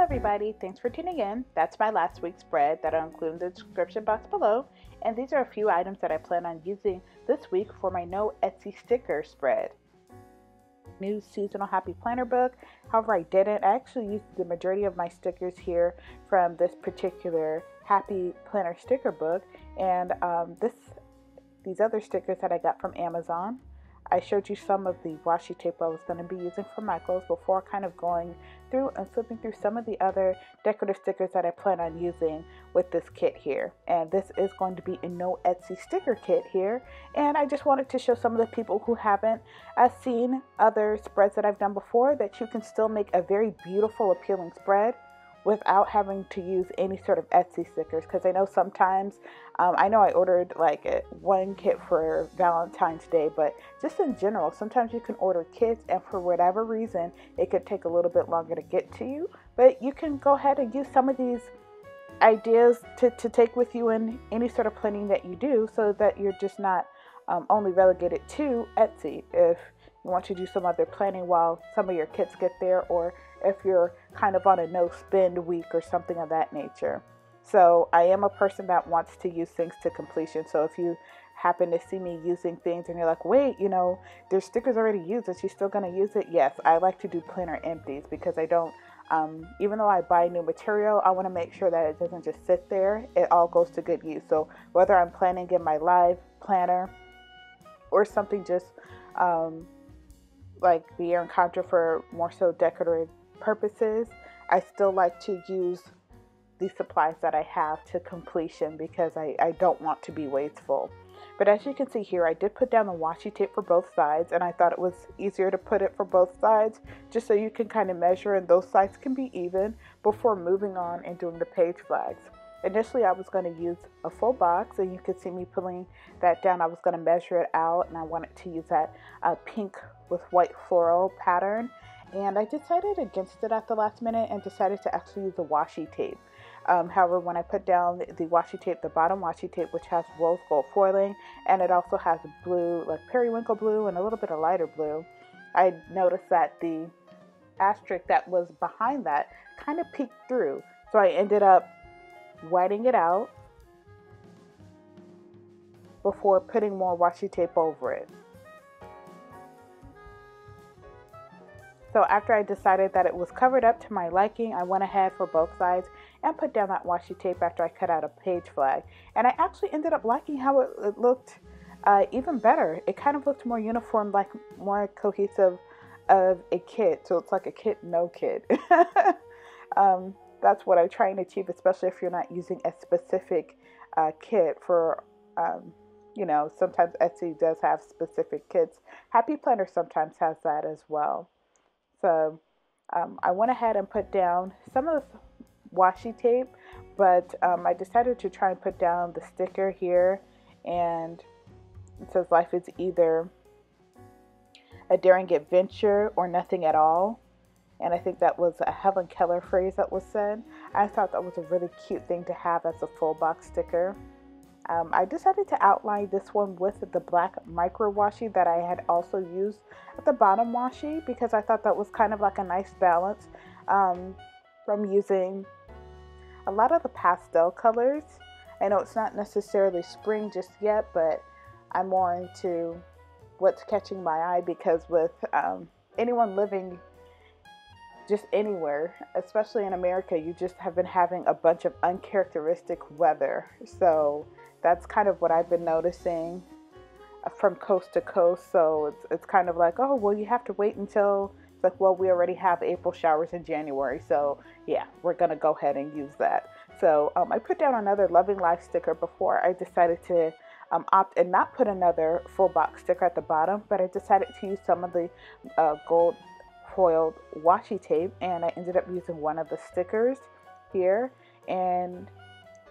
everybody, thanks for tuning in. That's my last week's spread that I'll include in the description box below, and these are a few items that I plan on using this week for my No Etsy sticker spread. New seasonal happy planner book. However, I didn't. I actually used the majority of my stickers here from this particular happy planner sticker book, and these other stickers that I got from Amazon. I showed you some of the washi tape I was going to be using for Michael's before kind of going through and flipping through some of the other decorative stickers that I plan on using with this kit here. And this is going to be a No Etsy sticker kit here. And I just wanted to show some of the people who haven't seen other spreads that I've done before that you can still make a very beautiful, appealing spread without having to use any sort of Etsy stickers, because I know sometimes I know I ordered like one kit for Valentine's Day, but just in general sometimes you can order kits and for whatever reason it could take a little bit longer to get to you, but you can go ahead and use some of these ideas to take with you in any sort of planning that you do, so that you're just not only relegated to Etsy if you want to do some other planning while some of your kits get there, or if you're kind of on a no spend week or something of that nature. So I am a person that wants to use things to completion. So if you happen to see me using things and you're like, wait, you know, there's stickers already used, is she still going to use it? Yes, I like to do planner empties because I don't, even though I buy new material, I want to make sure that it doesn't just sit there. It all goes to good use. So whether I'm planning in my live planner or something just like the Erin Contra for more so decorative purposes, I still like to use the supplies that I have to completion because I don't want to be wasteful. But as you can see here, I did put down the washi tape for both sides, and I thought it was easier to put it for both sides just so you can kind of measure and those sides can be even before moving on and doing the page flags. Initially, I was going to use a full box, and you can see me pulling that down. I was going to measure it out, and I wanted to use that pink with white floral pattern. And I decided against it at the last minute and decided to actually use the washi tape. However, when I put down the washi tape, the bottom washi tape, which has rose gold foiling, and it also has blue, like periwinkle blue and a little bit of lighter blue, I noticed that the asterisk that was behind that kind of peeked through. So I ended up whiting it out before putting more washi tape over it. So after I decided that it was covered up to my liking, I went ahead for both sides and put down that washi tape after I cut out a page flag. And I actually ended up liking how it looked even better. It kind of looked more uniform, like more cohesive of a kit. So it's like a kit, no kit. That's what I'm trying to achieve, especially if you're not using a specific kit for, you know, sometimes Etsy does have specific kits. Happy Planner sometimes has that as well. So I went ahead and put down some of the washi tape, but I decided to try and put down the sticker here, and it says life is either a daring adventure or nothing at all. And I think that was a Helen Keller phrase that was said. I thought that was a really cute thing to have as a full box sticker. I decided to outline this one with the black micro washi that I had also used at the bottom washi, because I thought that was kind of like a nice balance from using a lot of the pastel colors. I know it's not necessarily spring just yet, but I'm more into what's catching my eye, because with anyone living just anywhere, especially in America, you just have been having a bunch of uncharacteristic weather. So that's kind of what I've been noticing from coast to coast. So it's kind of like, oh, well, you have to wait until, it's like, well, we already have April showers in January. So yeah, we're going to go ahead and use that. So I put down another Loving Life sticker before I decided to opt and not put another full box sticker at the bottom, but I decided to use some of the gold foiled washi tape, and I ended up using one of the stickers here, and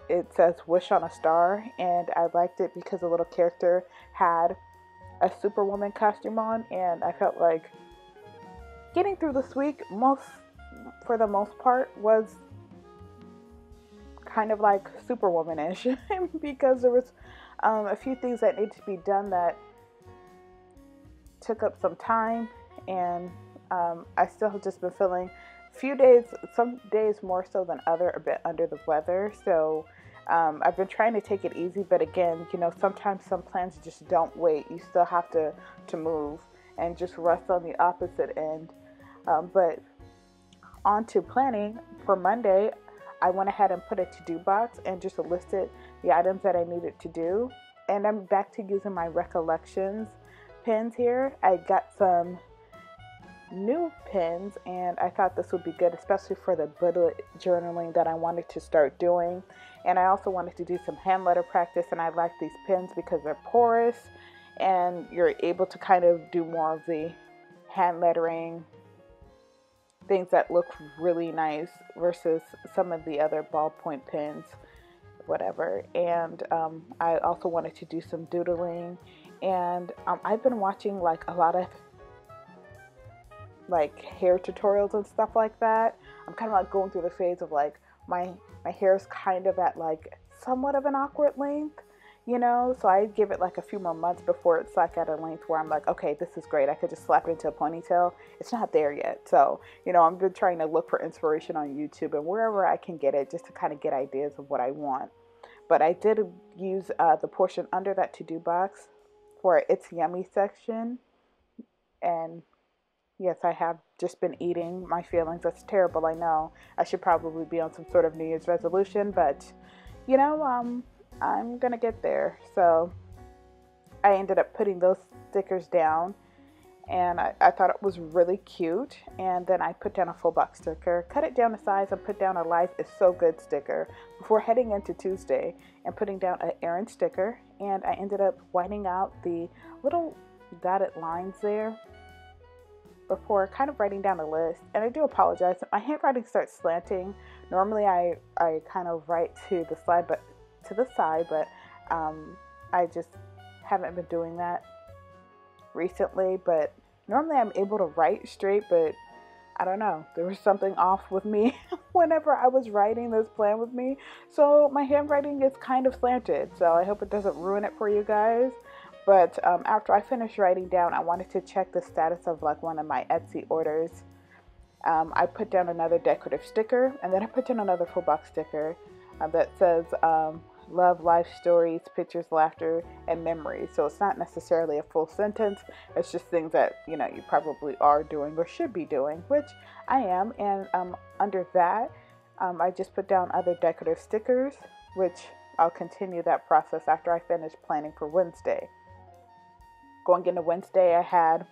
it says wish on a star, and I liked it because the little character had a Superwoman costume on, and I felt like getting through this week for the most part was kind of like Superwoman-ish because there was a few things that needed to be done that took up some time, and I still have just been feeling few days, some days more so than other, a bit under the weather. So I've been trying to take it easy, but again, sometimes some plans just don't wait. You still have to move and just rest on the opposite end. But on to planning for Monday, I went ahead and put a to-do box and just listed the items that I needed to do. And I'm back to using my recollections pens here. I got some new pens and I thought this would be good, especially for the bullet journaling that I wanted to start doing. And I also wanted to do some hand letter practice, and I like these pens because they're porous and you're able to kind of do more of the hand lettering, things that look really nice versus some of the other ballpoint pens, whatever. And I also wanted to do some doodling, and I've been watching like a lot of like hair tutorials and stuff like that. I'm kind of like going through the phase of like my hair is kind of at like somewhat of an awkward length, so I give it like a few more months before it's like at a length where I'm like, okay, this is great, I could just slap it into a ponytail. It's not there yet. So I've been trying to look for inspiration on YouTube and wherever I can get it, just to kind of get ideas of what I want. But I did use the portion under that to-do box for It's Yummy section. And yes, I have just been eating my feelings. That's terrible, I know. I should probably be on some sort of New Year's resolution, but I'm gonna get there. So I ended up putting those stickers down, and I thought it was really cute. And then I put down a full box sticker, cut it down to size, and put down a Life is So Good sticker before heading into Tuesday and putting down an errand sticker. And I ended up whitening out the little dotted lines there before kind of writing down a list. And I do apologize, my handwriting starts slanting. Normally I kind of write to the side, but I just haven't been doing that recently. But normally I'm able to write straight, but I don't know, there was something off with me whenever I was writing this plan with me. So my handwriting is kind of slanted, so I hope it doesn't ruin it for you guys. But after I finished writing down, I wanted to check the status of like one of my Etsy orders. I put down another decorative sticker, and then I put down another full box sticker that says love, life stories, pictures, laughter, and memories. So it's not necessarily a full sentence. It's just things that you probably are doing or should be doing, which I am. And under that, I just put down other decorative stickers, which I'll continue that process after I finish planning for Wednesday. Going into Wednesday, I had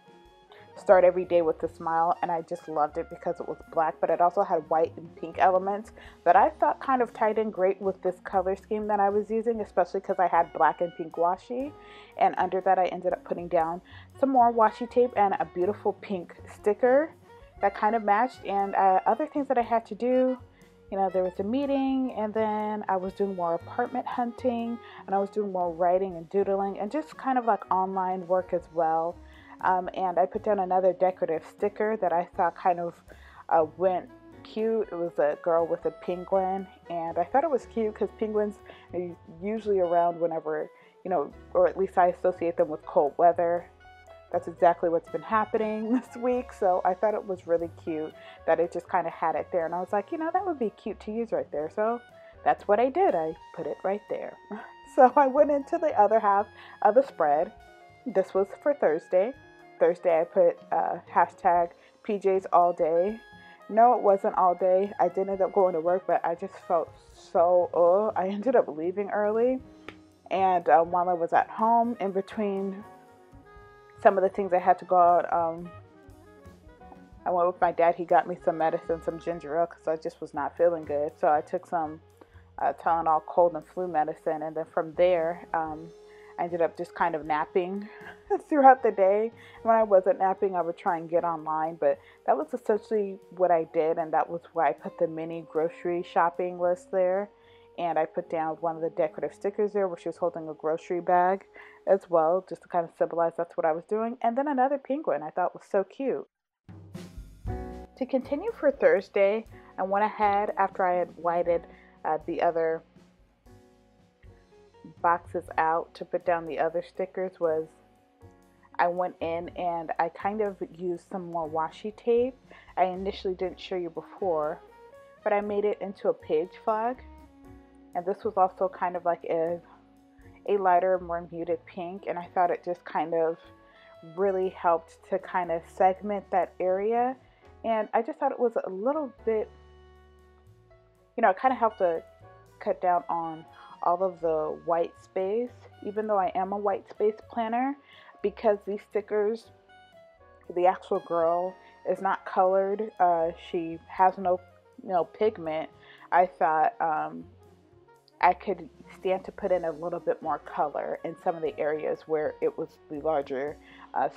Start Every Day with a Smile, and I just loved it because it was black, but it also had white and pink elements that I thought kind of tied in great with this color scheme that I was using, especially because I had black and pink washi. And under that, I ended up putting down some more washi tape and a beautiful pink sticker that kind of matched. And other things that I had to do, there was a meeting, and then I was doing more apartment hunting, and I was doing more writing and doodling and just kind of like online work as well. And I put down another decorative sticker that I thought kind of went cute. It was a girl with a penguin, and I thought it was cute because penguins are usually around whenever, or at least I associate them with cold weather. That's exactly what's been happening this week. So I thought it was really cute that it just kind of had it there. And I was like, that would be cute to use right there. So that's what I did. I put it right there. So I went into the other half of the spread. This was for Thursday. I put hashtag PJs all day. No, it wasn't all day. I did end up going to work, but I just felt so I ended up leaving early. And while I was at home, in between some of the things I had to go out, I went with my dad. He got me some medicine, some ginger ale, because I just was not feeling good. So I took some Tylenol cold and flu medicine. And then from there, I ended up just kind of napping throughout the day. When I wasn't napping, I would try and get online, but that was essentially what I did, and that was why I put the mini grocery shopping list there. And I put down one of the decorative stickers there where she was holding a grocery bag as well, just to kind of symbolize that's what I was doing. And then another penguin I thought was so cute. To continue for Thursday, I went ahead after I had whited the other boxes out to put down the other stickers. I went in and I kind of used some more washi tape. I initially didn't show you before, but I made it into a page flag. And this was also kind of like a lighter, more muted pink. And I thought it just kind of really helped to kind of segment that area. And I just thought it was a little bit, it kind of helped to cut down on all of the white space, even though I am a white space planner, because these stickers, the actual girl is not colored. She has no pigment. I thought I could stand to put in a little bit more color in some of the areas where it was the larger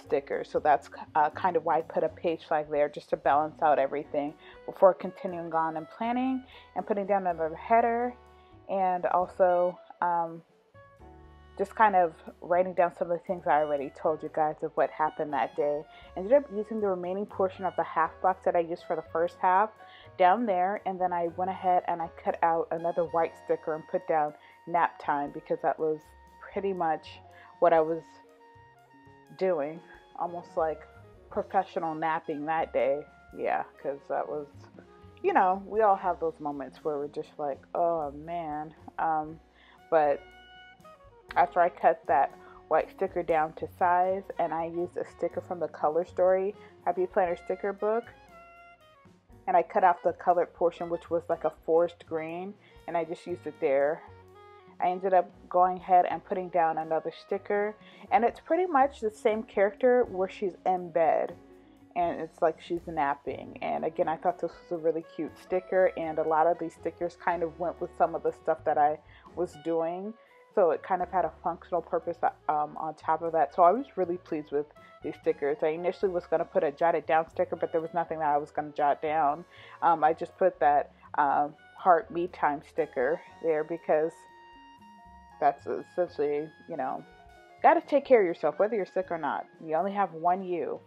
sticker. So that's kind of why I put a page flag there, just to balance out everything before continuing on and planning and putting down another header, and also just kind of writing down some of the things I already told you guys of what happened that day. Ended up using the remaining portion of the half box that I used for the first half down there, and then I went ahead and I cut out another white sticker and put down nap time, because that was pretty much what I was doing, almost like professional napping that day. Yeah, because that was, we all have those moments where we're just like, oh man. But after I cut that white sticker down to size, and I used a sticker from the Color Story Happy Planner sticker book, and I cut off the colored portion, which was like a forest green, and I just used it there. I ended up going ahead and putting down another sticker, and it's pretty much the same character where she's in bed and it's like she's napping. And again, I thought this was a really cute sticker, and a lot of these stickers kind of went with some of the stuff that I was doing. So it kind of had a functional purpose on top of that. So I was really pleased with these stickers. I initially was going to put a jotted down sticker, but there was nothing that I was going to jot down. I just put that heart me time sticker there, because that's essentially, got to take care of yourself, whether you're sick or not. You only have one you.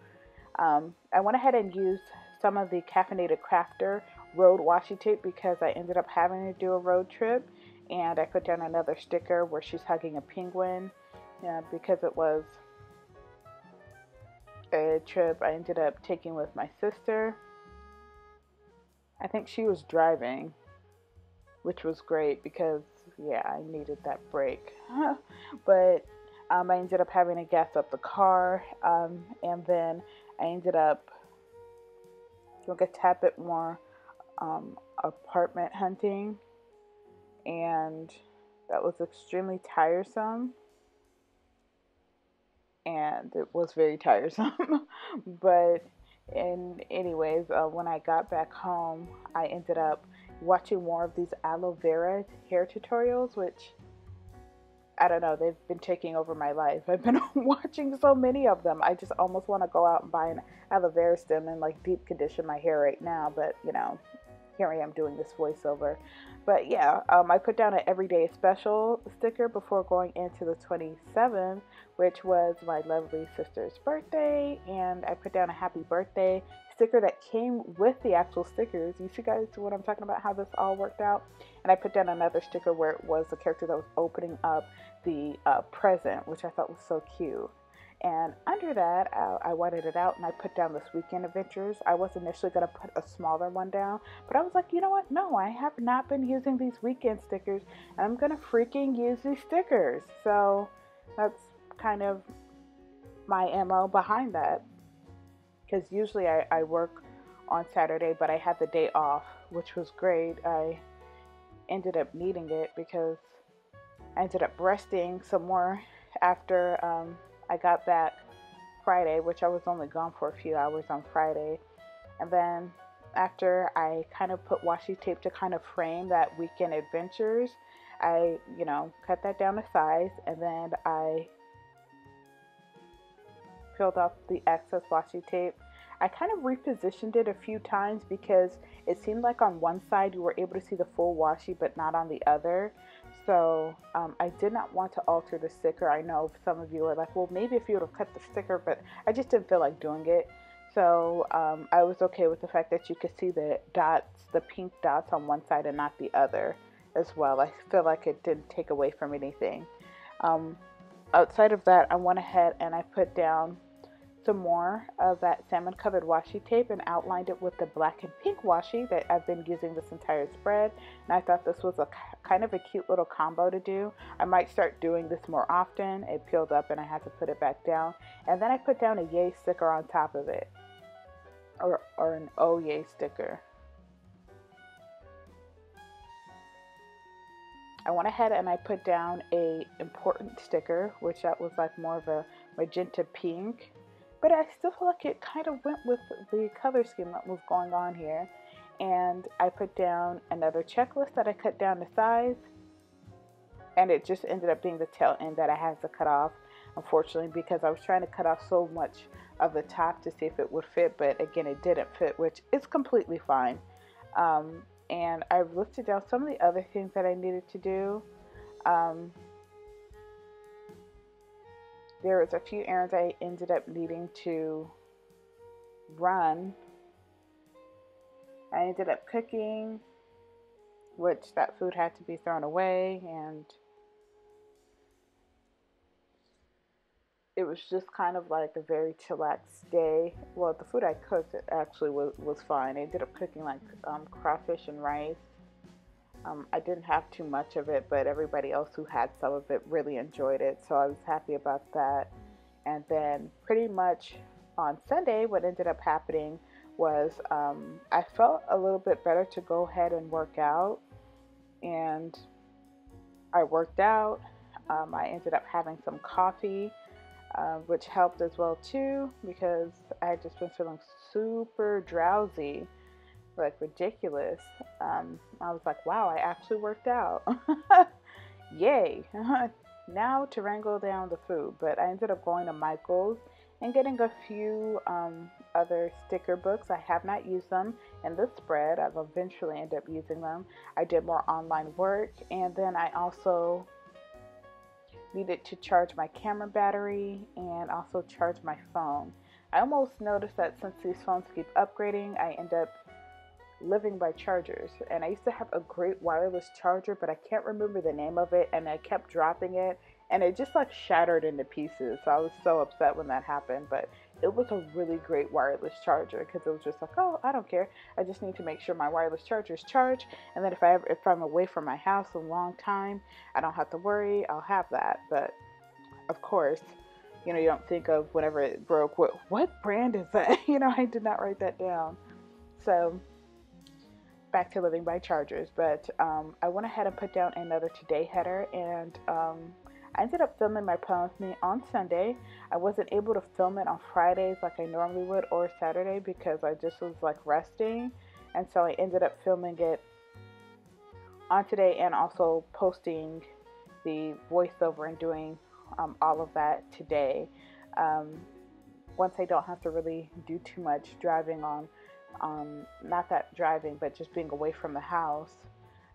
I went ahead and used some of the Caffeinated Crafter road washi tape, because I ended up having to do a road trip. And I put down another sticker where she's hugging a penguin, because it was a trip I ended up taking with my sister. I think she was driving, which was great because, I needed that break. But I ended up having to gas up the car, and then I ended up doing a tad bit more apartment hunting. And that was extremely tiresome, and it was very tiresome. But anyways, when I got back home, I ended up watching more of these aloe vera hair tutorials, which, I don't know, they've been taking over my life. I've been watching so many of them. I just almost want to go out and buy an aloe vera stem and like deep condition my hair right now, but here I am doing this voiceover. But I put down an everyday special sticker before going into the 27th, which was my lovely sister's birthday, and I put down a happy birthday sticker that came with the actual stickers. You see guys what I'm talking about, how this all worked out? And I put down another sticker where it was the character that was opening up the present, which I thought was so cute. And under that, I whited it out and I put down this weekend adventures. I was initially going to put a smaller one down, but I was like, you know what? No, I have not been using these weekend stickers, and I'm going to freaking use these stickers. So that's kind of my MO behind that. Because usually I work on Saturday, but I had the day off, which was great. I ended up needing it because I ended up resting some more after I got back Friday, which I was only gone for a few hours on Friday. And then after I kind of put washi tape to kind of frame that weekend adventures, I, cut that down to size, and then I peeled off the excess washi tape. I kind of repositioned it a few times because it seemed like on one side you were able to see the full washi but not on the other. So I did not want to alter the sticker. I know some of you are like, well, maybe if you would have cut the sticker, but I just didn't feel like doing it. So I was okay with the fact that you could see the dots, the pink dots on one side and not the other as well. I feel like it didn't take away from anything. Outside of that, I went ahead and I put down some more of that salmon colored washi tape and outlined it with the black and pink washi that I've been using this entire spread. And I thought this was a kind of a cute little combo to do. I might start doing this more often. It peeled up and I had to put it back down. And then I put down a yay sticker on top of it, or an oh yay sticker. I went ahead and I put down a important sticker, which that was like more of a magenta pink, but I still feel like it kind of went with the color scheme that was going on here. And I put down another checklist that I cut down to size, and it just ended up being the tail end that I had to cut off, unfortunately, because I was trying to cut off so much of the top to see if it would fit, but again, it didn't fit, which is completely fine. And I've listed down some of the other things that I needed to do. There was a few errands I ended up needing to run. I ended up cooking, which that food had to be thrown away, and it was just kind of like a very chillaxed day. Well, the food I cooked actually was fine. I ended up cooking like crawfish and rice. I didn't have too much of it, but everybody else who had some of it really enjoyed it, so I was happy about that. And then pretty much on Sunday, what ended up happening was I felt a little bit better to go ahead and work out, and I worked out. I ended up having some coffee, which helped as well too, because I had just been feeling super drowsy, like ridiculous. I was like, wow, I actually worked out. Yay. Now to wrangle down the food. But I ended up going to Michael's and getting a few other sticker books. I have not used them in this spread. I've eventually ended up using them. I did more online work, and then I also needed to charge my camera battery and also charge my phone. I almost noticed that since these phones keep upgrading, I end up living by chargers. And I used to have a great wireless charger, but I can't remember the name of it, and I kept dropping it, and it just like shattered into pieces. So I was so upset when that happened, but it was a really great wireless charger, because it was just like, oh, I don't care. I just need to make sure my wireless charger is charged, and then if I'm away from my house a long time, I don't have to worry. I'll have that. But of course, you know, you don't think of whenever it broke, what brand is that? You know, I did not write that down. So back to living by chargers. But I went ahead and put down another today header, and I ended up filming my plan with me on Sunday. I wasn't able to film it on Fridays like I normally would, or Saturday, because I just was like resting, and so I ended up filming it on today and also posting the voiceover and doing all of that today. Once I don't have to really do too much driving on, not that driving, but just being away from the house,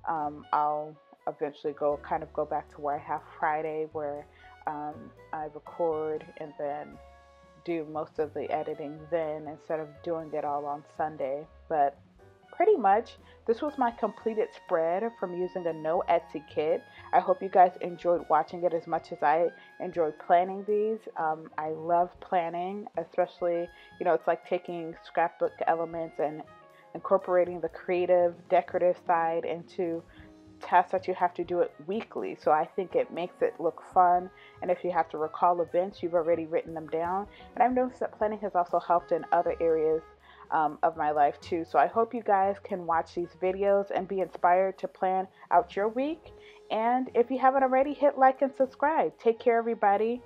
I'll eventually go back to where I have Friday, where I record and then do most of the editing then, instead of doing it all on Sunday. But pretty much this was my completed spread from using a no Etsy kit. I hope you guys enjoyed watching it as much as I enjoyed planning these. I love planning, especially, you know, it's like taking scrapbook elements and incorporating the creative, decorative side into tasks that you have to do it weekly. So I think it makes it look fun, and if you have to recall events, you've already written them down. And I've noticed that planning has also helped in other areas of my life too. So I hope you guys can watch these videos and be inspired to plan out your week. And if you haven't already, hit like and subscribe. Take care, everybody.